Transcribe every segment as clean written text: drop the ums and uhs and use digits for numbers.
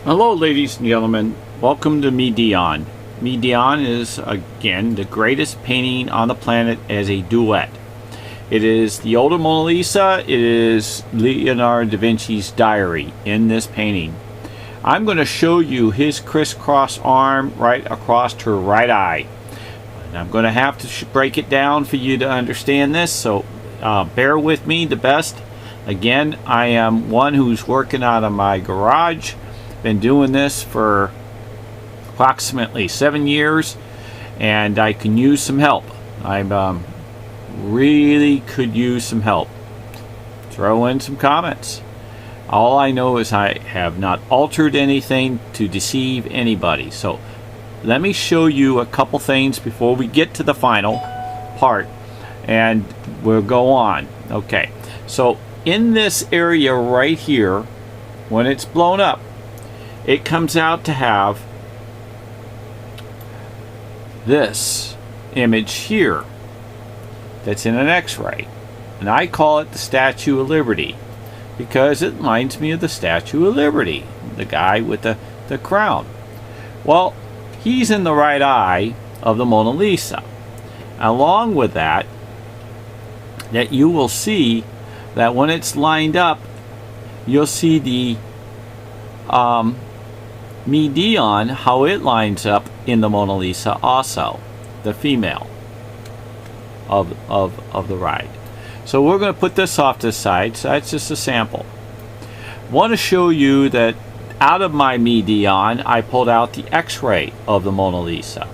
Hello ladies and gentlemen, welcome to Dion. Dion is again the greatest painting on the planet as a duet. It is the older Mona Lisa. It is Leonardo Da Vinci's diary in this painting. I'm going to show you his crisscross arm right across her right eye. And I'm going to have to break it down for you to understand this, so bear with me the best. Again, I am one who's working out of my garage. Been doing this for approximately 7 years, and I can use some help. I really could use some help. Throw in some comments. All I know is I have not altered anything to deceive anybody. So let me show you a couple things before we get to the final part, and we'll go on. Okay, so in this area right here, when it's blown up, it comes out to have this image here that's in an X-ray, and I call it the Statue of Liberty because it reminds me of the Statue of Liberty, the guy with the crown. Well, he's in the right eye of the Mona Lisa. Along with that you will see that when it's lined up, you'll see the Dion, how it lines up in the Mona Lisa also, the female of the ride. So we're going to put this off to the side. So that's just a sample. Want to show you that out of my Dion, I pulled out the X-ray of the Mona Lisa.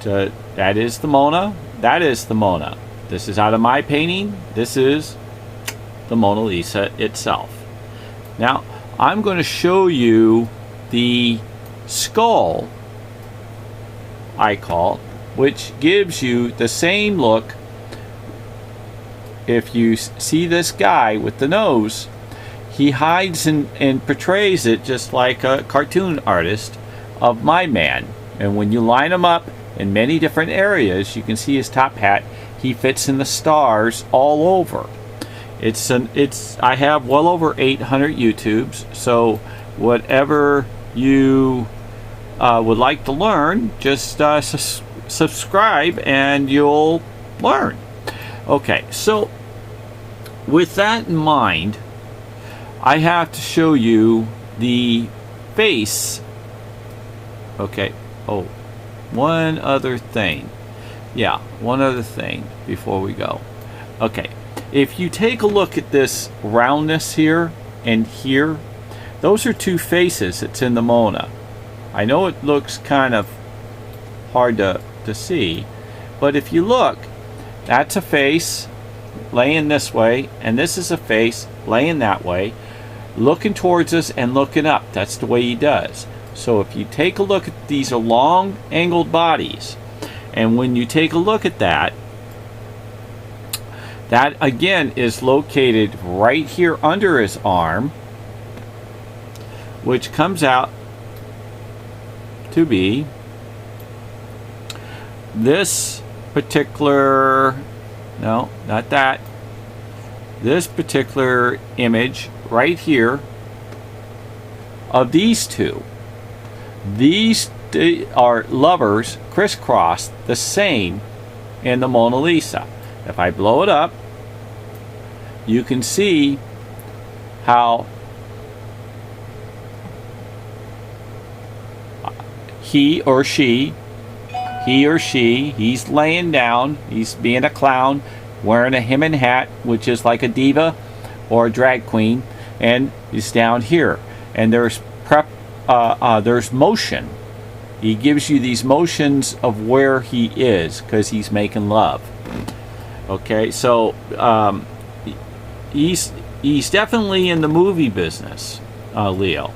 That is the Mona. That is the Mona. This is out of my painting. This is the Mona Lisa itself. Now I'm going to show you the skull, I call, which gives you the same look. If you see this guy with the nose, he hides and portrays it just like a cartoon artist of my man. And when you line him up in many different areas, you can see his top hat. He fits in the stars all over. I have well over 800 YouTubes, so whatever you would like to learn, just subscribe and you'll learn. Okay, so with that in mind, I have to show you the face. Okay, oh, one other thing. Yeah, one other thing before we go. Okay, if you take a look at this roundness here and here, those are two faces that's in the Mona. I know it looks kind of hard to see, but if you look, that's a face laying this way, and this is a face laying that way, looking towards us and looking up. That's the way he does. So if you take a look at these, are long angled bodies, and when you take a look at that again is located right here under his arm, which comes out to be this particular, no, not that, this particular image right here of these two. These are lovers crisscrossed the same in the Mona Lisa. If I blow it up, you can see how he or she, he's laying down, he's being a clown, wearing a hemmed hat, which is like a diva or a drag queen, and he's down here. And there's there's motion. He gives you these motions of where he is because he's making love. Okay, so he's definitely in the movie business, Leo.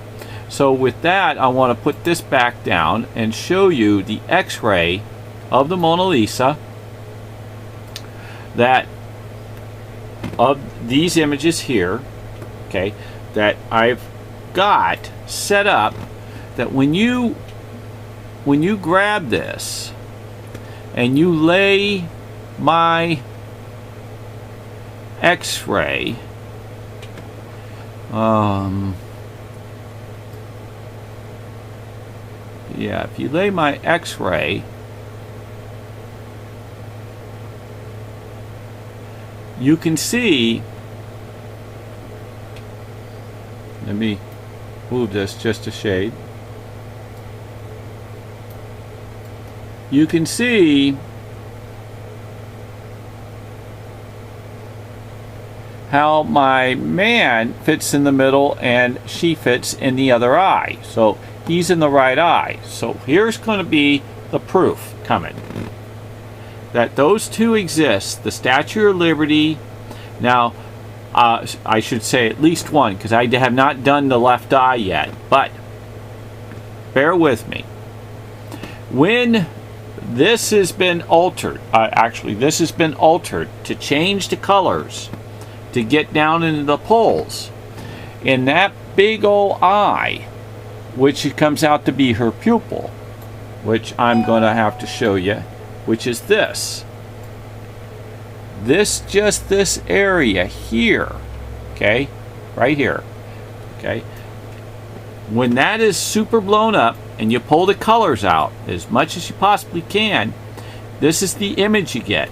So with that, I want to put this back down and show you the X-ray of the Mona Lisa, that of these images here, okay, that I've got set up, that when you grab this and you lay my X-ray yeah, if you lay my X-ray, you can see, let me move this just a shade. You can see how my man fits in the middle and she fits in the other eye. So he's in the right eye. So here's going to be the proof coming that those two exist, the Statue of Liberty. Now, I should say at least one, because I have not done the left eye yet, but bear with me. When this has been altered, actually this has been altered to change the colors to get down into the poles, in that big old eye, which comes out to be her pupil, which I'm going to have to show you, which is this area here, okay, right here, okay. When that is super blown up and you pull the colors out as much as you possibly can, this is the image you get.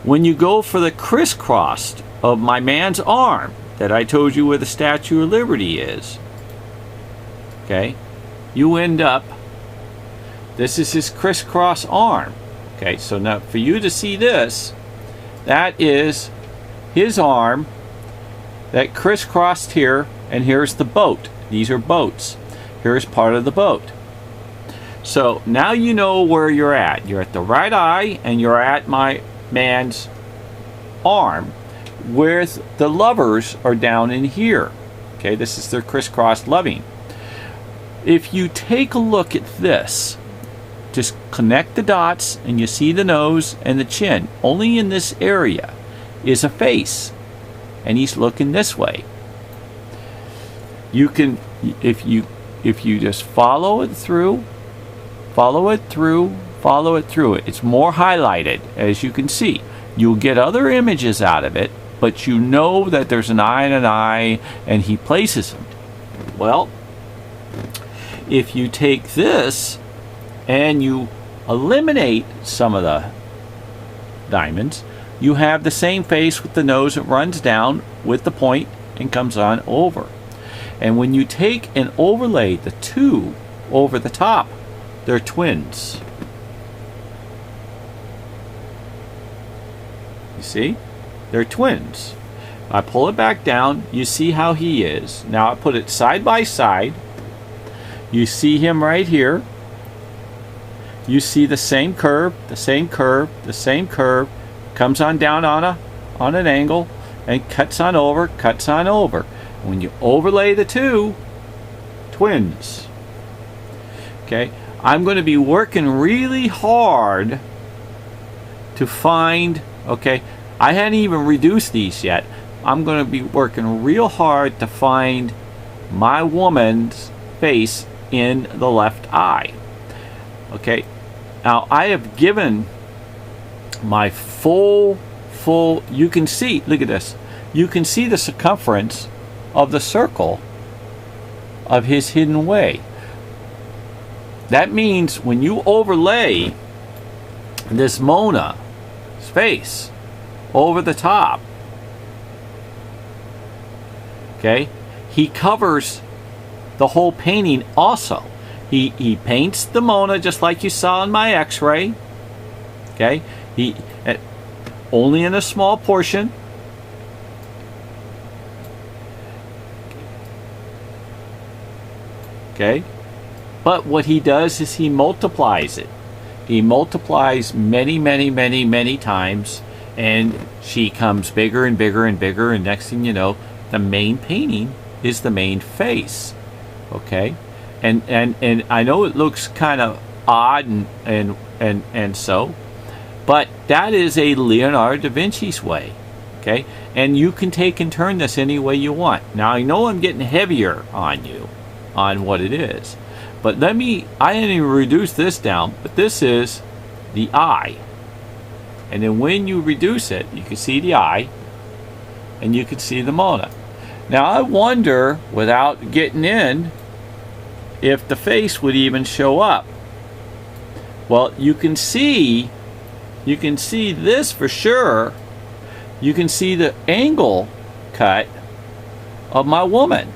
When you go for the crisscross of my man's arm that I told you where the Statue of Liberty is, okay, you end up, this is his crisscross arm. Okay, so now for you to see this, that is his arm that crisscrossed here, and here's the boat. These are boats. Here's part of the boat. So now you know where you're at. You're at the right eye, and you're at my man's arm, where the lovers are down in here. Okay, this is their crisscross loving. If you take a look at this, just connect the dots and you see the nose and the chin. Only in this area is a face, and he's looking this way. You can, if you just follow it through, it's more highlighted, as you can see. You'll get other images out of it, but you know that there's an eye and an eye, and he places them. Well, if you take this and you eliminate some of the diamonds, you have the same face with the nose that runs down with the point and comes on over. And when you take and overlay the two over the top, they're twins. You see? They're twins. I pull it back down, you see how he is. Now I put it side by side. You see him right here. You see the same curve, the same curve, the same curve, comes on down on an angle, and cuts on over, cuts on over. When you overlay the two, twins. Okay, I'm going to be working really hard to find, okay, I hadn't even reduced these yet. I'm going to be working real hard to find my woman's face in the left eye. Okay, now I have given my full, you can see, look at this, you can see the circumference of the circle of his hidden way. That means when you overlay this Mona's face over the top, okay, he covers the whole painting also. He paints the Mona just like you saw in my X-ray. Okay, he only in a small portion. Okay, but what he does is he multiplies it. He multiplies many times, and she comes bigger and bigger and bigger, and next thing you know, the main painting is the main face. Okay, and I know it looks kind of odd and so, but that is a Leonardo da Vinci's way. Okay, and you can take and turn this any way you want. Now I know I'm getting heavier on you on what it is, but I didn't even reduce this down, but this is the eye, and then when you reduce it, you can see the eye and you can see the Mona. Now I wonder, without getting in if the face would even show up. Well, you can see this for sure. You can see the angle cut of my woman.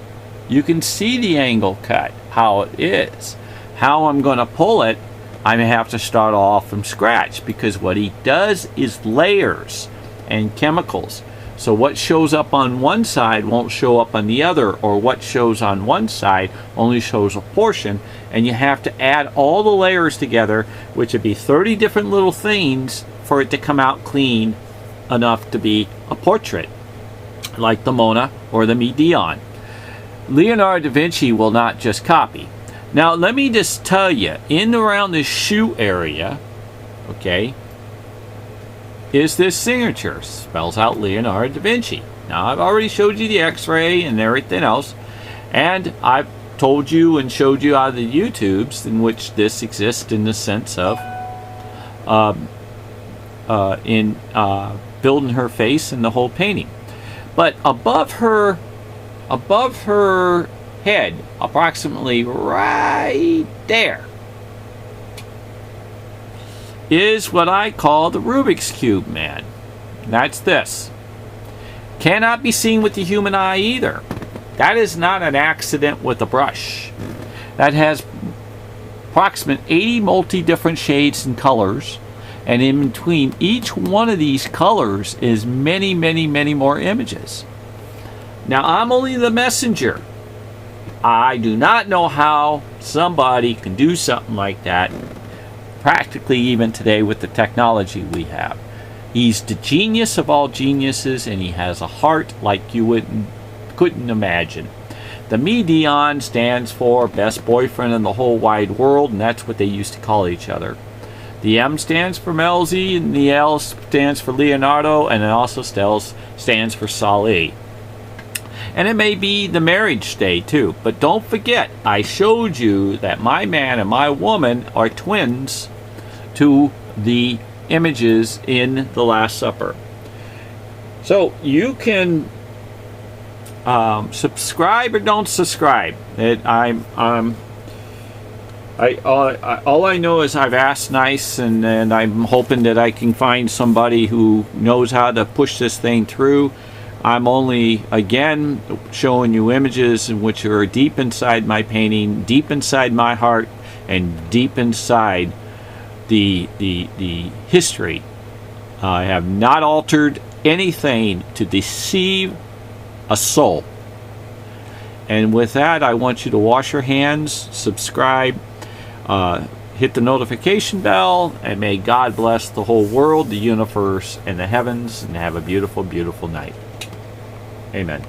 You can see the angle cut, how it is. How I'm going to pull it, I may have to start off from scratch, because what he does is layers and chemicals. So what shows up on one side won't show up on the other, or what shows on one side only shows a portion, and you have to add all the layers together, which would be 30 different little things for it to come out clean enough to be a portrait, like the Mona or the Dion. Leonardo da Vinci will not just copy. Now let me just tell you, in around the shoe area, okay, is this signature. Spells out Leonardo da Vinci. Now I've already showed you the X-ray and everything else, and I've told you and showed you out of the YouTubes in which this exists in the sense of building her face and the whole painting. But above her head, approximately right there, is what I call the Rubik's Cube man. That's this. Cannot be seen with the human eye either. That is not an accident with a brush. That has approximately 80 multi-different shades and colors, and in between each one of these colors is many, many, many more images. Now, I'm only the messenger. I do not know how somebody can do something like that, practically even today with the technology we have. He's the genius of all geniuses, and he has a heart like you couldn't imagine. The Dion stands for best boyfriend in the whole wide world, and that's what they used to call each other. The M stands for Melzi, and the L stands for Leonardo, and it also stands for Sali. And it may be the marriage day too. But don't forget, I showed you that my man and my woman are twins to the images in the Last Supper. So you can subscribe or don't subscribe. All I know is I've asked nice, and I'm hoping that I can find somebody who knows how to push this thing through. I'm only, again, showing you images in which are deep inside my painting, deep inside my heart, and deep inside the history. I have not altered anything to deceive a soul. And with that, I want you to wash your hands, subscribe, hit the notification bell, and may God bless the whole world, the universe, and the heavens, and have a beautiful, beautiful night. Amen.